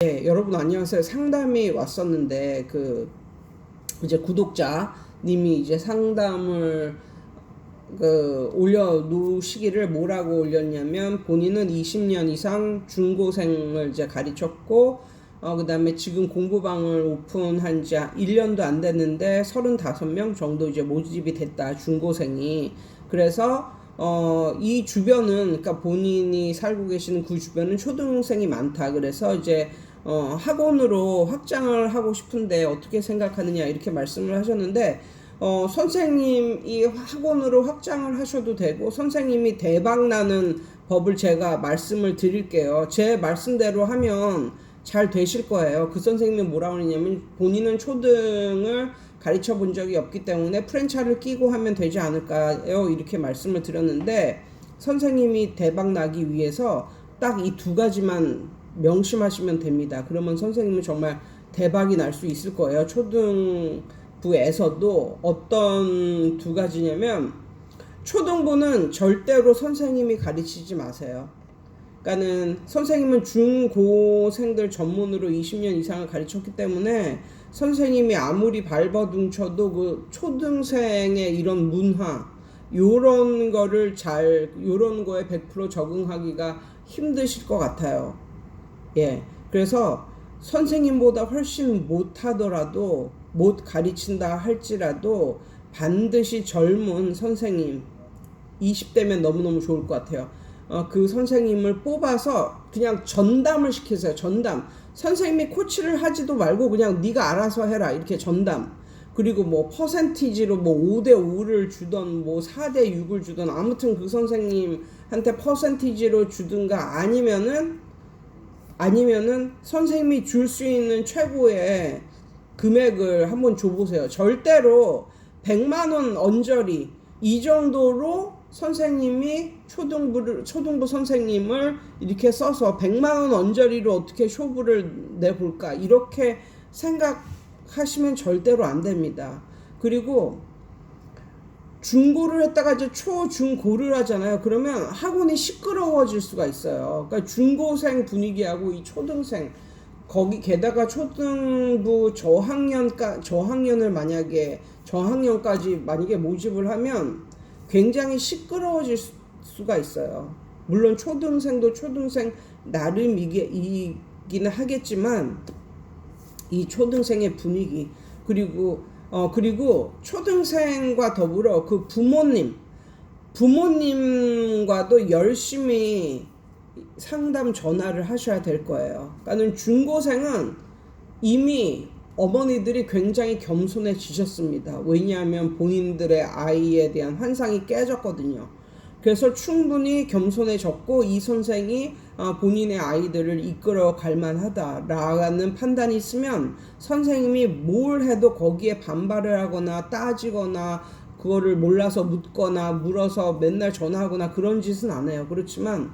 네, 여러분 안녕하세요. 상담이 왔었는데 이제 구독자님이 이제 상담을 올려놓으시기를 뭐라고 올렸냐면 본인은 20년 이상 중고생을 이제 가르쳤고 그다음에 지금 공부방을 오픈한 지 1년도 안 됐는데 35명 정도 이제 모집이 됐다, 중고생이. 그래서 이 주변은, 그러니까 본인이 살고 계시는 그 주변은 초등생이 많다. 그래서 이제 학원으로 확장을 하고 싶은데 어떻게 생각하느냐 이렇게 말씀을 하셨는데, 선생님이 학원으로 확장을 하셔도 되고 선생님이 대박나는 법을 제가 말씀을 드릴게요. 제 말씀대로 하면 잘 되실 거예요. 그 선생님이 뭐라고 그러냐면 본인은 초등을 가르쳐 본 적이 없기 때문에 프랜차이즈를 끼고 하면 되지 않을까요? 이렇게 말씀을 드렸는데, 선생님이 대박 나기 위해서 딱 이 두 가지만 명심하시면 됩니다. 그러면 선생님은 정말 대박이 날 수 있을 거예요. 초등부에서도. 어떤 두 가지냐면, 초등부는 절대로 선생님이 가르치지 마세요. 그러니까는 선생님은 중고생들 전문으로 20년 이상을 가르쳤기 때문에 선생님이 아무리 발버둥쳐도 그 초등생의 이런 문화, 요런 거를 요런 거에 100% 적응하기가 힘드실 것 같아요. 예. 그래서 선생님보다 훨씬 못하더라도, 못 가르친다 할지라도 반드시 젊은 선생님, 20대면 너무너무 좋을 것 같아요. 그 선생님을 뽑아서 그냥 전담을 시키세요. 전담. 선생님이 코치를 하지도 말고 그냥 네가 알아서 해라, 이렇게 전담. 그리고 뭐 퍼센티지로 뭐 5대5를 주던 뭐 4대6을 주던, 아무튼 그 선생님한테 퍼센티지로 주든가, 아니면은 선생님이 줄 수 있는 최고의 금액을 한번 줘보세요. 절대로 100만 원 언저리 이 정도로 선생님이 초등부 선생님을 이렇게 써서 100만 원 언저리로 어떻게 쇼부를 내볼까, 이렇게 생각하시면 절대로 안 됩니다. 그리고 중고를 했다가 이제 중고를 하잖아요. 그러면 학원이 시끄러워질 수가 있어요. 그러니까 중고생 분위기하고 이 초등생, 거기 게다가 초등부 저학년까지 만약에 모집을 하면 굉장히 시끄러워질 수가 있어요. 물론 초등생도 초등생 나름이기는 하겠지만, 이 초등생의 분위기, 그리고 초등생과 더불어 그 부모님과도 열심히 상담 전화를 하셔야 될 거예요. 그러니까 중고생은 이미 어머니들이 굉장히 겸손해지셨습니다. 왜냐하면 본인들의 아이에 대한 환상이 깨졌거든요. 그래서 충분히 겸손해졌고, 이 선생이 본인의 아이들을 이끌어 갈 만하다라는 판단이 있으면 선생님이 뭘 해도 거기에 반발을 하거나 따지거나 그거를 몰라서 묻거나 물어서 맨날 전화하거나 그런 짓은 안 해요. 그렇지만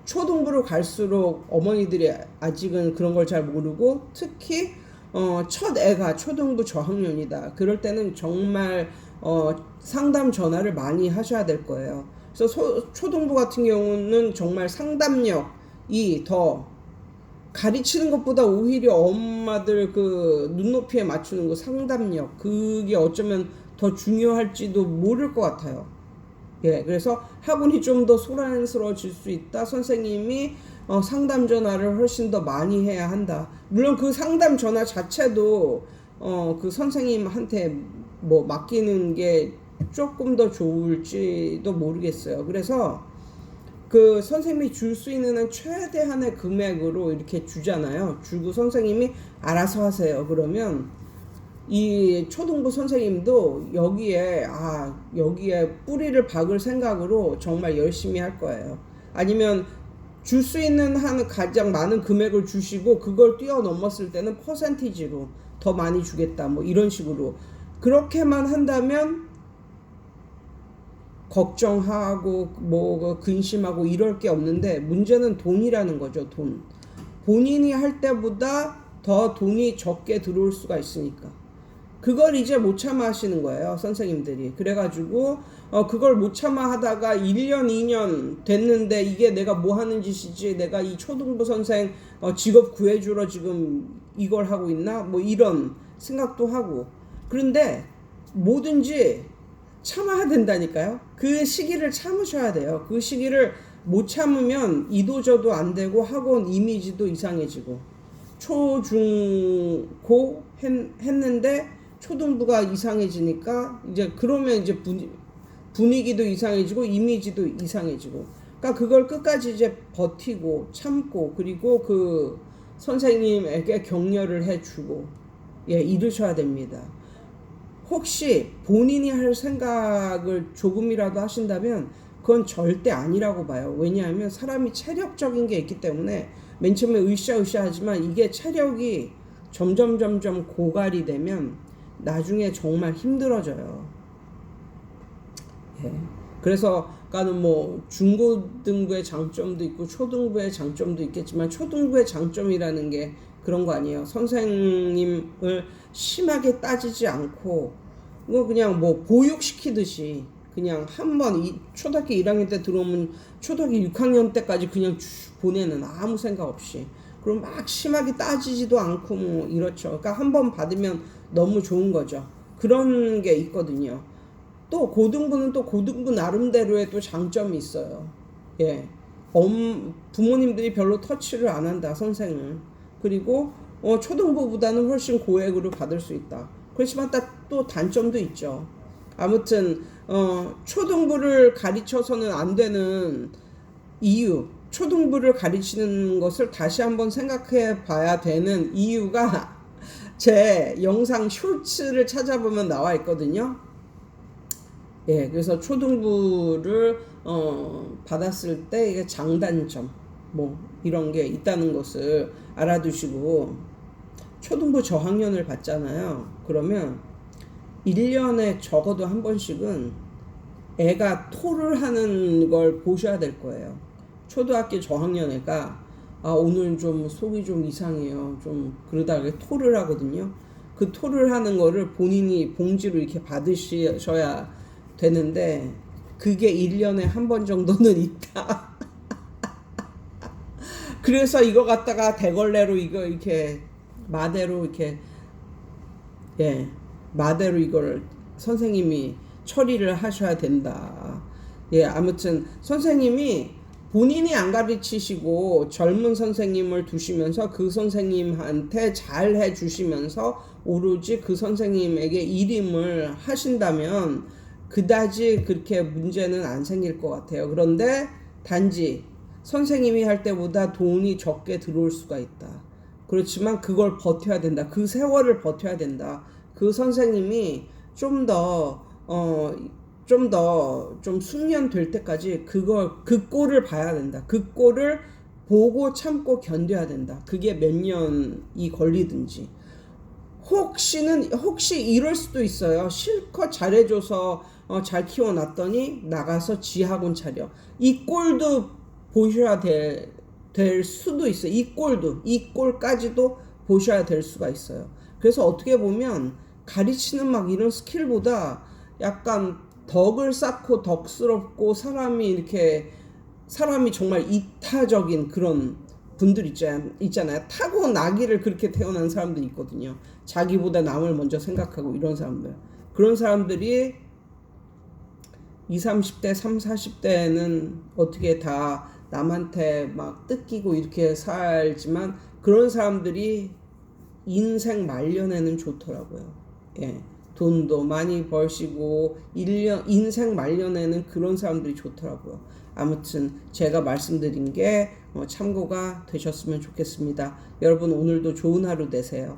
초등부로 갈수록 어머니들이 아직은 그런 걸 잘 모르고, 특히 첫 애가 초등부 저학년이다. 그럴 때는 정말 상담 전화를 많이 하셔야 될 거예요. 그래서 초등부 같은 경우는 정말 상담력이 더, 가르치는 것보다 오히려 엄마들 그 눈높이에 맞추는 그 상담력, 그게 어쩌면 더 중요할지도 모를 것 같아요. 예, 그래서 학원이 좀 더 소란스러워질 수 있다. 선생님이 상담 전화를 훨씬 더 많이 해야 한다. 물론 그 상담 전화 자체도 그 선생님한테 뭐 맡기는 게 조금 더 좋을지도 모르겠어요. 그래서 그 선생님이 줄 수 있는 한 최대한의 금액으로 이렇게 주잖아요. 주고 선생님이 알아서 하세요. 그러면 이 초등부 선생님도 여기에 뿌리를 박을 생각으로 정말 열심히 할 거예요. 아니면 줄 수 있는 한 가장 많은 금액을 주시고, 그걸 뛰어넘었을 때는 퍼센티지로 더 많이 주겠다, 뭐 이런 식으로. 그렇게만 한다면 걱정하고 뭐 근심하고 이럴 게 없는데, 문제는 돈이라는 거죠. 돈. 본인이 할 때보다 더 돈이 적게 들어올 수가 있으니까. 그걸 이제 못 참아 하시는 거예요, 선생님들이. 그래가지고 그걸 못 참아 하다가 1년 2년 됐는데 이게 내가 뭐 하는 짓이지, 내가 이 초등부 선생 직업 구해주러 지금 이걸 하고 있나, 뭐 이런 생각도 하고. 그런데 뭐든지 참아야 된다니까요. 그 시기를 참으셔야 돼요. 그 시기를 못 참으면 이도저도 안 되고 학원 이미지도 이상해지고, 초, 중, 고 했는데 초등부가 이상해지니까 이제 그러면 이제 분위기도 이상해지고 이미지도 이상해지고. 그러니까 그걸 끝까지 이제 버티고 참고, 그리고 그 선생님에게 격려를 해주고, 예, 이러셔야 됩니다. 혹시 본인이 할 생각을 조금이라도 하신다면 그건 절대 아니라고 봐요. 왜냐하면 사람이 체력적인 게 있기 때문에 맨 처음에 으쌰으쌰 하지만 이게 체력이 점점 고갈이 되면 나중에 정말 힘들어져요. 예. 그래서 아까는 뭐 중고등부의 장점도 있고 초등부의 장점도 있겠지만, 초등부의 장점이라는 게 그런 거 아니에요. 선생님을 심하게 따지지 않고 그냥 뭐 보육시키듯이 그냥 한번 초등학교 1학년 때 들어오면 초등학교 6학년 때까지 그냥 보내는, 아무 생각 없이. 그럼 막 심하게 따지지도 않고 뭐 이렇죠. 그러니까 한번 받으면 너무 좋은 거죠. 그런 게 있거든요. 또 고등부는 또 고등부 나름대로의 또 장점이 있어요. 예, 부모님들이 별로 터치를 안 한다, 선생을. 그리고 초등부보다는 훨씬 고액으로 받을 수 있다. 그렇지만 또 단점도 있죠. 아무튼 초등부를 가르쳐서는 안 되는 이유, 초등부를 가르치는 것을 다시 한번 생각해 봐야 되는 이유가 제 영상 쇼츠를 찾아보면 나와 있거든요. 예, 그래서 초등부를 받았을 때 이게 장단점 뭐 이런 게 있다는 것을 알아두시고, 초등부 저학년을 받잖아요. 그러면 1년에 적어도 한 번씩은 애가 토를 하는 걸 보셔야 될 거예요. 초등학교 저학년 애가 오늘 좀 속이 좀 이상해요, 좀 그러다가 토를 하거든요. 그 토를 하는 거를 본인이 봉지로 이렇게 받으셔야 되는데 그게 1년에 한 번 정도는 있다. 그래서 이거 갖다가 대걸레로 이거 이렇게 마대로 이렇게, 예, 마대로 이걸 선생님이 처리를 하셔야 된다. 예, 아무튼 선생님이 본인이 안 가르치시고 젊은 선생님을 두시면서 그 선생님한테 잘 해주시면서 오로지 그 선생님에게 일임을 하신다면 그다지 그렇게 문제는 안 생길 것 같아요. 그런데 단지 선생님이 할 때보다 돈이 적게 들어올 수가 있다. 그렇지만 그걸 버텨야 된다. 그 세월을 버텨야 된다. 그 선생님이 좀 더 좀 숙련될 때까지 그 꼴을 봐야 된다. 그 꼴을 보고 참고 견뎌야 된다. 그게 몇 년이 걸리든지. 혹시 이럴 수도 있어요. 실컷 잘해줘서 잘 키워놨더니 나가서 지학원 차려. 이 꼴도 보셔야 될 수도 있어요. 이 꼴까지도 보셔야 될 수가 있어요. 그래서 어떻게 보면 가르치는 막 이런 스킬보다 약간 덕을 쌓고 덕스럽고 사람이 정말 이타적인 그런 분들 있잖아요. 타고나기를 그렇게 태어난 사람들이 있거든요. 자기보다 남을 먼저 생각하고 이런 사람들. 그런 사람들이 20, 30대, 30, 40대에는 어떻게 다 남한테 막 뜯기고 이렇게 살지만 그런 사람들이 인생 말년에는 좋더라고요. 예. 돈도 많이 벌시고 인생 말년에는 그런 사람들이 좋더라고요. 아무튼 제가 말씀드린 게 참고가 되셨으면 좋겠습니다. 여러분 오늘도 좋은 하루 되세요.